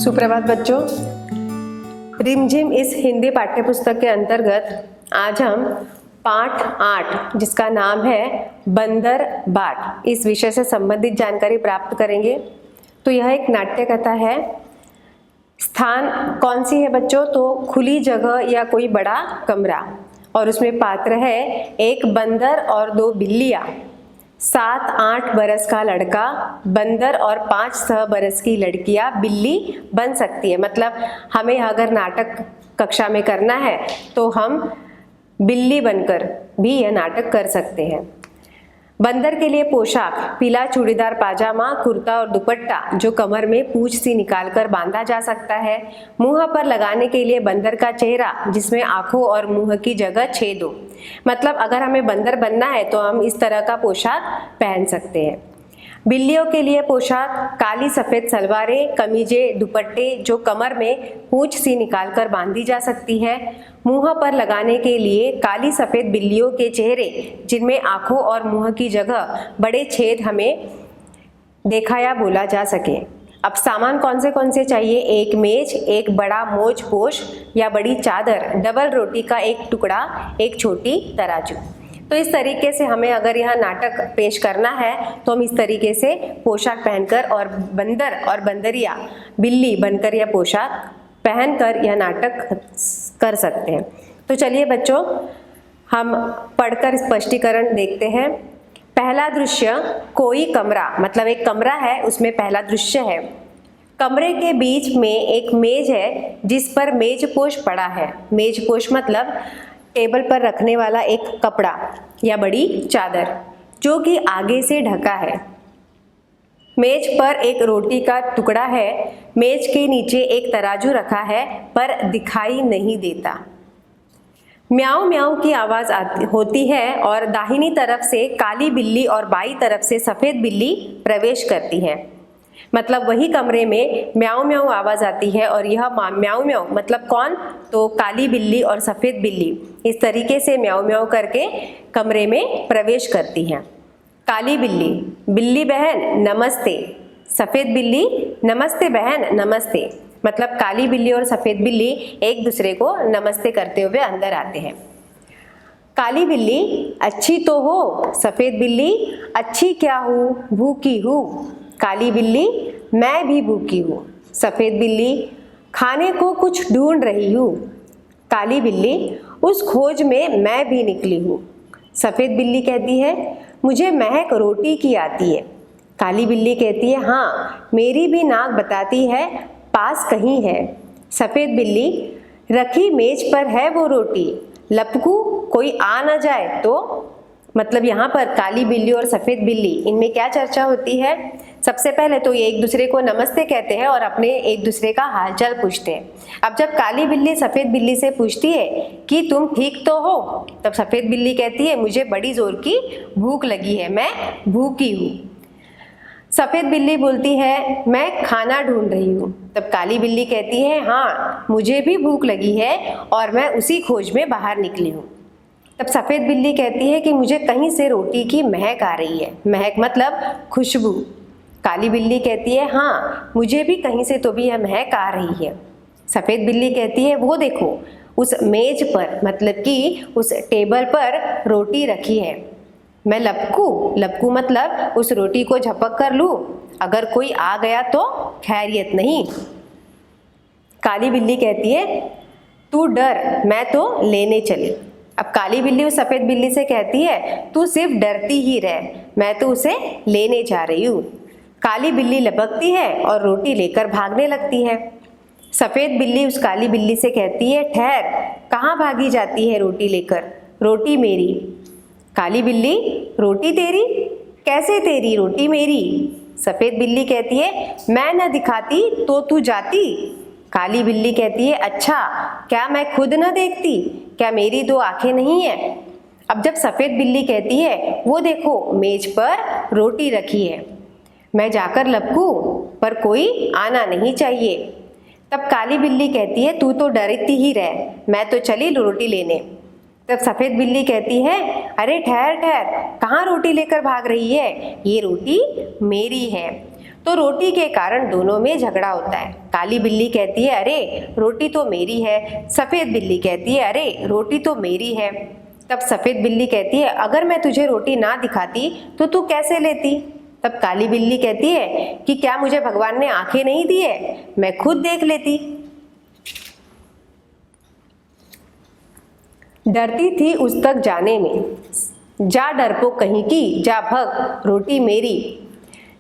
सुप्रभात बच्चों। रिमझिम इस हिंदी पाठ्यपुस्तक के अंतर्गत आज हम पाठ 8 जिसका नाम है बंदर बाट, इस विषय से संबंधित जानकारी प्राप्त करेंगे। तो यह एक नाट्य कथा है। स्थान कौन सी है बच्चों? तो खुली जगह या कोई बड़ा कमरा, और उसमें पात्र है एक बंदर और 2 बिल्लियाँ। 7-8 बरस का लड़का बंदर और 5-6 बरस की लड़कियां बिल्ली बन सकती है। मतलब हमें अगर नाटक कक्षा में करना है तो हम बिल्ली बनकर भी यह नाटक कर सकते हैं। बंदर के लिए पोशाक पीला चूड़ीदार पाजामा, कुर्ता और दुपट्टा जो कमर में पूंछ सी निकालकर बांधा जा सकता है। मुंह पर लगाने के लिए बंदर का चेहरा जिसमें आंखों और मुंह की जगह छेद हो। मतलब अगर हमें बंदर बनना है तो हम इस तरह का पोशाक पहन सकते हैं। बिल्लियों के लिए पोशाक काली सफ़ेद सलवारें, कमीजें, दुपट्टे जो कमर में पूंछ सी निकालकर बांधी जा सकती है। मुंह पर लगाने के लिए काली सफ़ेद बिल्लियों के चेहरे जिनमें आंखों और मुंह की जगह बड़े छेद हमें देखा या बोला जा सके। अब सामान कौन से चाहिए? एक मेज, एक बड़ा मोज पोश या बड़ी चादर, डबल रोटी का एक टुकड़ा, एक छोटी तराजू। तो इस तरीके से हमें अगर यह नाटक पेश करना है तो हम इस तरीके से पोशाक पहनकर और बंदर और बंदरिया बिल्ली बनकर यह पोशाक पहनकर यह नाटक कर सकते हैं। तो चलिए बच्चों, हम पढ़कर स्पष्टीकरण देखते हैं। पहला दृश्य, कोई कमरा, मतलब एक कमरा है, उसमें पहला दृश्य है। कमरे के बीच में एक मेज है जिस पर मेजपोश पड़ा है। मेजपोश मतलब टेबल पर रखने वाला एक कपड़ा या बड़ी चादर जो कि आगे से ढका है। मेज पर एक रोटी का टुकड़ा है। मेज के नीचे एक तराजू रखा है पर दिखाई नहीं देता। म्याऊं म्याऊं की आवाज होती है और दाहिनी तरफ से काली बिल्ली और बाईं तरफ से सफेद बिल्ली प्रवेश करती है। मतलब वही कमरे में म्याऊं म्याऊं आवाज आती है और यह म्याऊं म्याऊं मतलब कौन? तो काली बिल्ली और सफेद बिल्ली इस तरीके से म्याऊं म्याऊं करके कमरे में प्रवेश करती हैं। काली बिल्ली, बिल्ली बहन नमस्ते। सफेद बिल्ली, नमस्ते बहन नमस्ते। मतलब काली बिल्ली और सफेद बिल्ली एक दूसरे को नमस्ते करते हुए अंदर आते हैं। काली बिल्ली, अच्छी तो हो। सफेद बिल्ली, अच्छी क्या हूँ, भूखी हूँ। काली बिल्ली, मैं भी भूखी हूँ। सफेद बिल्ली, खाने को कुछ ढूंढ रही हूँ। काली बिल्ली, उस खोज में मैं भी निकली हूँ। सफेद बिल्ली कहती है, मुझे महक रोटी की आती है। काली बिल्ली कहती है, हाँ मेरी भी नाक बताती है पास कहीं है। सफेद बिल्ली, रखी मेज पर है वो रोटी, लपकू कोई आ ना जाए तो। मतलब यहाँ पर काली बिल्ली और सफेद बिल्ली, इनमें क्या चर्चा होती है? सबसे पहले तो ये एक दूसरे को नमस्ते कहते हैं और अपने एक दूसरे का हालचाल पूछते हैं। अब जब काली बिल्ली सफेद बिल्ली से पूछती है कि तुम ठीक तो हो, तब सफेद बिल्ली कहती है, मुझे बड़ी जोर की भूख लगी है, मैं भूखी हूँ। सफेद बिल्ली बोलती है, मैं खाना ढूंढ रही हूँ। तब काली बिल्ली कहती है, हाँ मुझे भी भूख लगी है और मैं उसी खोज में बाहर निकली हूँ। तब सफेद बिल्ली कहती है कि मुझे कहीं से रोटी की महक आ रही है। महक मतलब खुशबू। काली बिल्ली कहती है, हाँ मुझे भी कहीं से तो भी यह महक आ रही है। सफेद बिल्ली कहती है, वो देखो उस मेज पर, मतलब कि उस टेबल पर रोटी रखी है। मैं लपकू, लपकू मतलब उस रोटी को झपक कर लूँ, अगर कोई आ गया तो खैरियत नहीं। काली बिल्ली कहती है, तू डर, मैं तो लेने चली। अब काली बिल्ली उस सफेद बिल्ली से कहती है, तू सिर्फ डरती ही रह, मैं तो उसे लेने जा रही हूँ। काली बिल्ली लपकती है और रोटी लेकर भागने लगती है। सफेद बिल्ली उस काली बिल्ली से कहती है, ठहर, कहाँ भागी जाती है रोटी लेकर? रोटी मेरी। काली बिल्ली, रोटी तेरी? कैसे तेरी? रोटी मेरी। सफेद बिल्ली कहती है, मैं न दिखाती तो तू जाती। काली बिल्ली कहती है, अच्छा क्या मैं खुद न देखती? क्या मेरी 2 आंखें नहीं है? अब जब सफेद बिल्ली कहती है, वो देखो मेज पर रोटी रखी है, मैं जाकर लपकूं पर कोई आना नहीं चाहिए। तब काली बिल्ली कहती है, तू तो डरती ही रह, मैं तो चली रोटी लेने। तब सफेद बिल्ली कहती है, अरे ठहर ठहर, कहाँ रोटी लेकर भाग रही है? ये रोटी मेरी है। तो रोटी के कारण दोनों में झगड़ा होता है। काली बिल्ली कहती है अरे रोटी तो मेरी है, सफ़ेद बिल्ली कहती है अरे रोटी तो मेरी है। तब सफ़ेद बिल्ली कहती है अगर मैं तुझे रोटी ना दिखाती तो तू कैसे लेती। तब काली बिल्ली कहती है कि क्या मुझे भगवान ने आंखें नहीं दी है, मैं खुद देख लेती। डरती थी उस तक जाने में, जा डरपोक कहीं की, जा भग रोटी मेरी।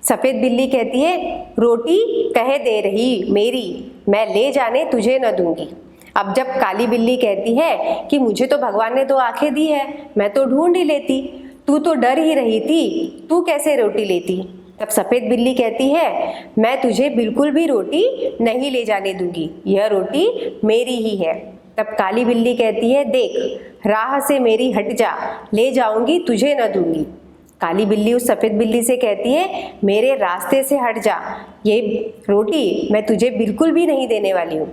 सफ़ेद बिल्ली कहती है रोटी कह दे रही मेरी, मैं ले जाने तुझे न दूंगी। अब जब काली बिल्ली कहती है कि मुझे तो भगवान ने 2 आंखें दी है, मैं तो ढूंढ ही लेती, तू तो डर ही रही थी, तू कैसे रोटी लेती। तब सफ़ेद बिल्ली कहती है मैं तुझे बिल्कुल भी रोटी नहीं ले जाने दूंगी, यह रोटी मेरी ही है। तब काली बिल्ली कहती है देख राह से मेरी हट जा, ले जाऊंगी तुझे न दूंगी। काली बिल्ली उस सफ़ेद बिल्ली से कहती है मेरे रास्ते से हट जा, ये रोटी मैं तुझे बिल्कुल भी नहीं देने वाली हूँ।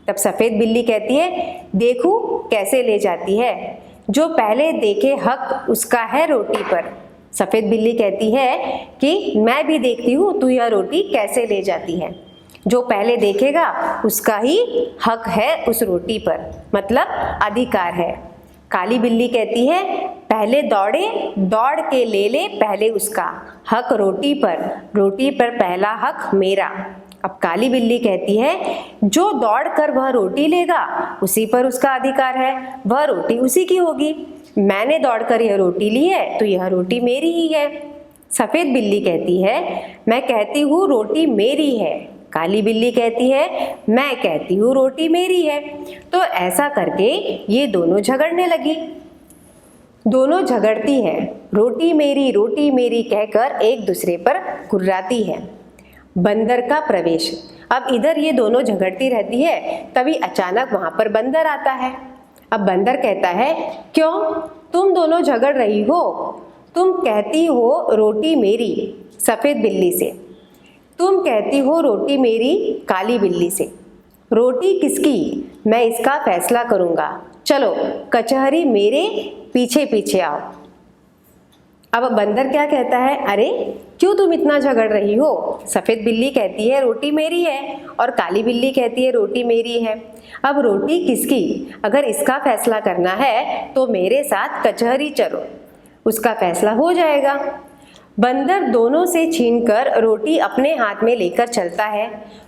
तब सफ़ेद बिल्ली कहती है देखूं कैसे ले जाती है, जो पहले देखे हक उसका है रोटी पर। सफ़ेद बिल्ली कहती है कि मैं भी देखती हूँ तू यह रोटी कैसे ले जाती है, जो पहले देखेगा उसका ही हक है उस रोटी पर, मतलब अधिकार है। काली बिल्ली कहती है पहले दौड़े दौड़ के ले पहले उसका हक रोटी पर पहला हक मेरा। अब काली बिल्ली कहती है जो दौड़ कर वह रोटी लेगा उसी पर उसका अधिकार है, वह रोटी उसी की होगी। मैंने दौड़कर यह रोटी ली है तो यह रोटी मेरी ही है। सफ़ेद बिल्ली कहती है मैं कहती हूँ रोटी मेरी है, काली बिल्ली कहती है मैं कहती हूँ रोटी मेरी है। तो ऐसा करके ये दोनों झगड़ने लगी। दोनों झगड़ती है, रोटी मेरी कहकर एक दूसरे पर गुर्राती है। बंदर का प्रवेश। अब इधर ये दोनों झगड़ती रहती है, तभी अचानक वहां पर बंदर आता है। अब बंदर कहता है क्यों तुम दोनों झगड़ रही हो, तुम कहती हो रोटी मेरी सफ़ेद बिल्ली से, तुम कहती हो रोटी मेरी काली बिल्ली से। रोटी किसकी मैं इसका फैसला करूँगा, चलो कचहरी मेरे पीछे पीछे आओ। अब बंदर क्या कहता है अरे क्यों तुम इतना झगड़ रही हो। सफ़ेद बिल्ली कहती है रोटी मेरी है और काली बिल्ली कहती है रोटी मेरी है। अब रोटी किसकी अगर इसका फैसला करना है तो मेरे साथ कचहरी चलो, उसका फैसला हो जाएगा। बंदर दोनों से छीनकर रोटी अपने हाथ में लेकर चलता है।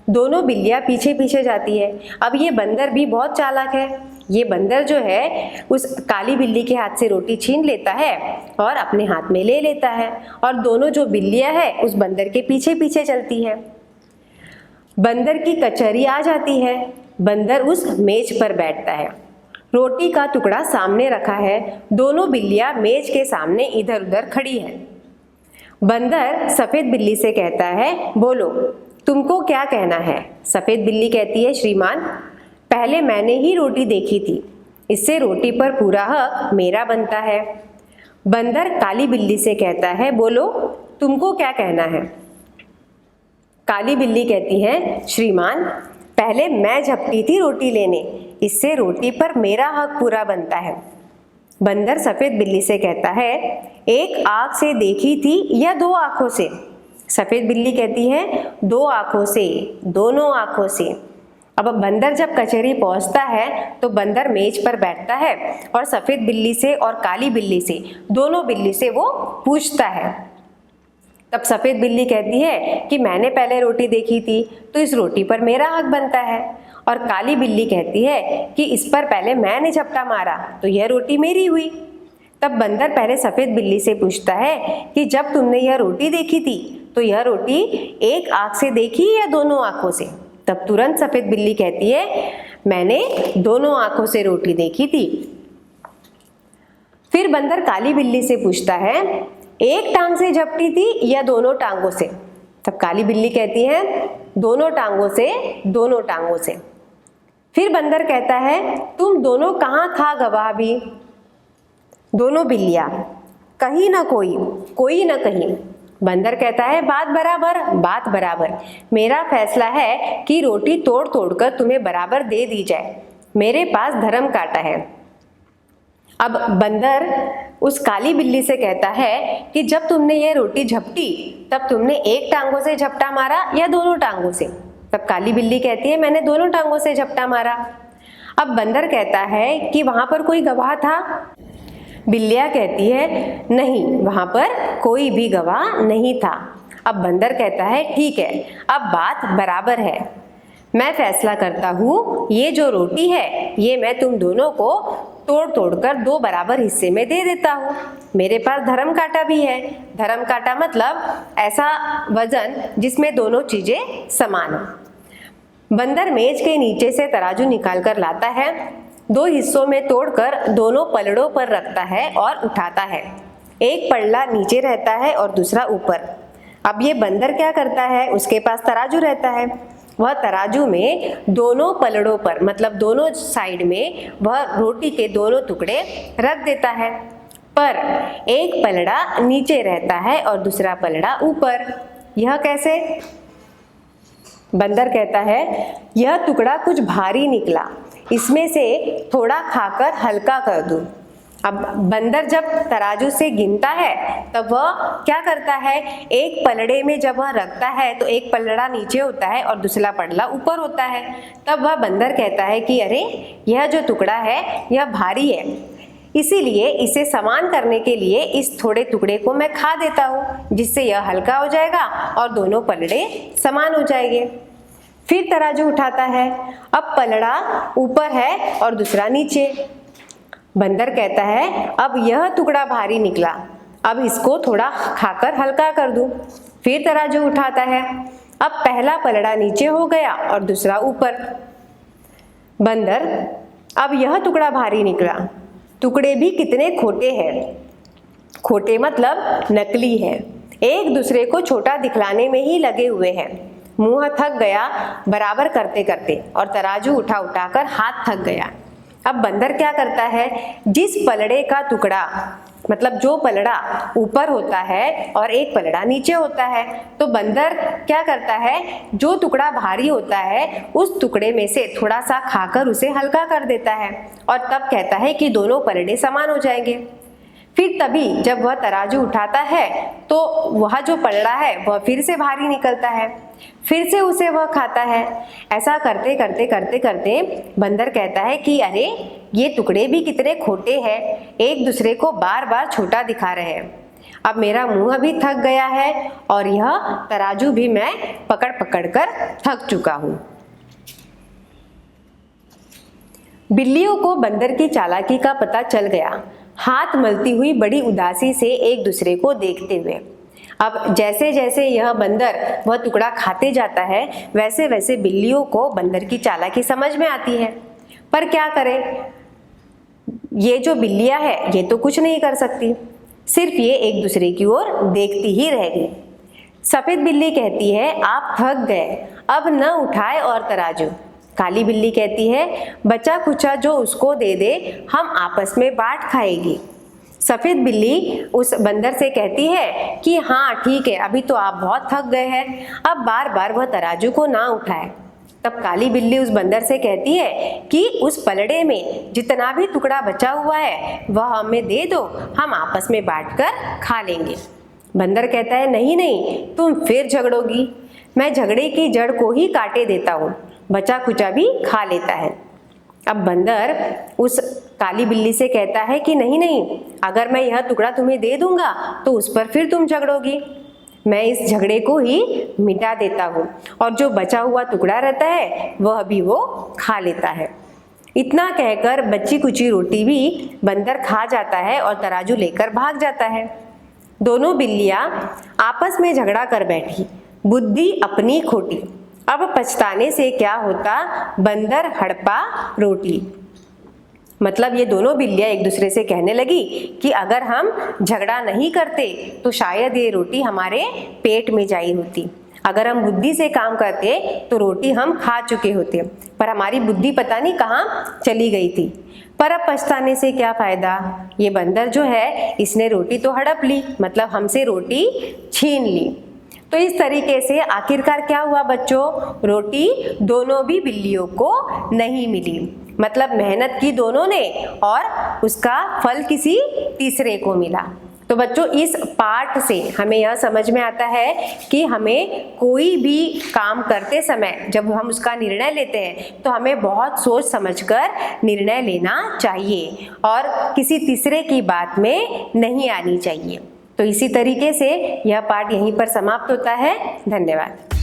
दोनों बिल्लियाँ पीछे पीछे जाती है। अब ये बंदर भी बहुत चालाक है। ये बंदर जो है उस काली बिल्ली के हाथ से रोटी छीन लेता है और अपने हाथ में ले लेता है, और दोनों जो बिल्लियाँ हैं उस बंदर के पीछे पीछे चलती है। बंदर की कचहरी आ जाती है। बंदर उस मेज पर बैठता है। रोटी का टुकड़ा सामने रखा है। दोनों बिल्लियाँ मेज के सामने इधर उधर खड़ी है। बंदर सफ़ेद बिल्ली से कहता है बोलो तुमको क्या कहना है। सफ़ेद बिल्ली कहती है श्रीमान पहले मैंने ही रोटी देखी थी, इससे रोटी पर पूरा हक मेरा बनता है। बंदर काली बिल्ली से कहता है बोलो तुमको क्या कहना है। काली बिल्ली कहती है श्रीमान पहले मैं झपटी थी रोटी लेने, इससे रोटी पर मेरा हक पूरा बनता है। बंदर सफ़ेद बिल्ली से कहता है एक आँख से देखी थी या 2 आँखों से। सफ़ेद बिल्ली कहती है 2 आँखों से, दोनों आँखों से। अब बंदर जब कचहरी पहुंचता है तो बंदर मेज पर बैठता है और सफ़ेद बिल्ली से और काली बिल्ली से, दोनों बिल्ली से वो पूछता है। तब सफ़ेद बिल्ली कहती है कि मैंने पहले रोटी देखी थी तो इस रोटी पर मेरा हक बनता है, और काली बिल्ली कहती है कि इस पर पहले मैंने झपटा मारा तो यह रोटी मेरी हुई। तब बंदर पहले सफ़ेद बिल्ली से पूछता है कि जब तुमने यह रोटी देखी थी तो यह रोटी एक आँख से देखी या दोनों आँखों से। तब तुरंत सफ़ेद बिल्ली कहती है मैंने दोनों आँखों से रोटी देखी थी। फिर बंदर काली बिल्ली से पूछता है एक टांग से झपटी थी या दोनों टांगों से। तब काली बिल्ली कहती है दोनों टांगों से, दोनों टांगों से। फिर बंदर कहता है तुम दोनों कहाँ खा गवाह भी। दोनों बिल्लियाँ कहीं ना कोई, कोई ना कहीं। बंदर कहता है बात बराबर, बात बराबर। मेरा फैसला है कि रोटी तोड़ तोड़ कर तुम्हें बराबर दे दी जाए, मेरे पास धर्म काटा है। अब बंदर उस काली बिल्ली से कहता है कि जब तुमने ये रोटी झपटी तब तुमने एक टांगों से झपटा मारा या दोनों टांगों से? तब काली बिल्ली कहती है मैंने दोनों टांगों से झपटा मारा। अब बंदर कहता है कि वहां पर कोई गवाह था? बिल्लियां कहती है नहीं, वहां पर कोई भी गवाह नहीं था। अब बंदर कहता है ठीक है, अब बात बराबर है, मैं फैसला करता हूँ ये जो रोटी है ये मैं तुम दोनों को तोड़ तोड़ कर 2 बराबर हिस्से में दे देता हूँ। मेरे पास धर्म कांटा भी है। धर्म कांटा मतलब ऐसा वजन जिसमें दोनों चीजें समान हो। बंदर मेज के नीचे से तराजू निकाल कर लाता है, 2 हिस्सों में तोड़कर दोनों पलड़ों पर रखता है और उठाता है। एक पलड़ा नीचे रहता है और दूसरा ऊपर। अब ये बंदर क्या करता है, उसके पास तराजू रहता है, वह तराजू में दोनों पलड़ों पर मतलब दोनों साइड में वह रोटी के दोनों टुकड़े रख देता है, पर एक पलड़ा नीचे रहता है और दूसरा पलड़ा ऊपर। यह कैसे? बंदर कहता है यह टुकड़ा कुछ भारी निकला, इसमें से थोड़ा खाकर हल्का कर दूं। अब बंदर जब तराजू से गिनता है तब वह क्या करता है, एक पलड़े में जब वह रखता है तो एक पलड़ा नीचे होता है और दूसरा पलड़ा ऊपर होता है। तब वह बंदर कहता है कि अरे यह जो टुकड़ा है यह भारी है, इसीलिए इसे समान करने के लिए इस थोड़े टुकड़े को मैं खा देता हूँ, जिससे यह हल्का हो जाएगा और दोनों पलड़े समान हो जाएंगे। फिर तराजू उठाता है, अब पलड़ा ऊपर है और दूसरा नीचे। बंदर कहता है अब यह टुकड़ा भारी निकला, अब इसको थोड़ा खाकर हल्का कर दूं। फिर तराजू उठाता है, अब पहला पलड़ा नीचे हो गया और दूसरा ऊपर। बंदर अब यह टुकड़ा भारी निकला, टुकड़े भी कितने खोटे हैं। खोटे मतलब नकली है, एक दूसरे को छोटा दिखलाने में ही लगे हुए हैं। मुंह थक गया बराबर करते करते और तराजू उठा उठाकर हाथ थक गया। अब बंदर क्या करता है, जिस पलड़े का टुकड़ा मतलब जो पलड़ा ऊपर होता है और एक पलड़ा नीचे होता है, तो बंदर क्या करता है, जो टुकड़ा भारी होता है उस टुकड़े में से थोड़ा सा खाकर उसे हल्का कर देता है और तब कहता है कि दोनों पलड़े समान हो जाएंगे। फिर तभी जब वह तराजू उठाता है तो वह जो पलड़ा है वह फिर से भारी निकलता है, फिर से उसे वह खाता है। ऐसा करते करते करते करते बंदर कहता है कि अरे ये टुकड़े भी कितने खोटे हैं, एक दूसरे को बार बार छोटा दिखा रहे हैं। अब मेरा मुंह भी थक गया है और यह तराजू भी मैं पकड़ पकड़ कर थक चुका हूँ। बिल्लियों को बंदर की चालाकी का पता चल गया। हाथ मलती हुई बड़ी उदासी से एक दूसरे को देखते हुए। अब जैसे जैसे यह बंदर वह टुकड़ा खाते जाता है वैसे वैसे बिल्लियों को बंदर की चालाकी समझ में आती है, पर क्या करें, ये जो बिल्लियां है ये तो कुछ नहीं कर सकती, सिर्फ ये एक दूसरे की ओर देखती ही रह गई। सफेद बिल्ली कहती है आप थक गए, अब न उठाए और तराजू। काली बिल्ली कहती है बचा कुचा जो उसको दे दे, हम आपस में बांट खाएगी। सफेद बिल्ली उस बंदर से कहती है कि हाँ ठीक है, अभी तो आप बहुत थक गए हैं, अब बार बार वह तराजू को ना उठाए। तब काली बिल्ली उस बंदर से कहती है कि उस पलड़े में जितना भी टुकड़ा बचा हुआ है वह हमें दे दो, हम आपस में बांटकर खा लेंगे। बंदर कहता है नहीं नहीं, तुम फिर झगड़ोगी, मैं झगड़े की जड़ को ही काटे देता हूँ, बचा कुचा भी खा लेता है। अब बंदर उस काली बिल्ली से कहता है कि नहीं नहीं, अगर मैं यह टुकड़ा तुम्हें दे दूंगा तो उस पर फिर तुम झगड़ोगी, मैं इस झगड़े को ही मिटा देता हूँ और जो बचा हुआ टुकड़ा रहता है वह भी वो खा लेता है। इतना कहकर बची कुची रोटी भी बंदर खा जाता है और तराजू लेकर भाग जाता है। दोनों बिल्लियां आपस में झगड़ा कर बैठी, बुद्धि अपनी खोटी, अब पछताने से क्या होता, बंदर हड़पा रोटी। मतलब ये दोनों बिल्लियां एक दूसरे से कहने लगी कि अगर हम झगड़ा नहीं करते तो शायद ये रोटी हमारे पेट में जाई होती, अगर हम बुद्धि से काम करते तो रोटी हम खा चुके होते, पर हमारी बुद्धि पता नहीं कहाँ चली गई थी। पर अब पछताने से क्या फायदा, ये बंदर जो है इसने रोटी तो हड़प ली, मतलब हमसे रोटी छीन ली। तो इस तरीके से आखिरकार क्या हुआ बच्चों, रोटी दोनों भी बिल्लियों को नहीं मिली। मतलब मेहनत की दोनों ने और उसका फल किसी तीसरे को मिला। तो बच्चों इस पाठ से हमें यह समझ में आता है कि हमें कोई भी काम करते समय जब हम उसका निर्णय लेते हैं तो हमें बहुत सोच समझकर निर्णय लेना चाहिए और किसी तीसरे की बात में नहीं आनी चाहिए। तो इसी तरीके से यह पाठ यहीं पर समाप्त होता है। धन्यवाद।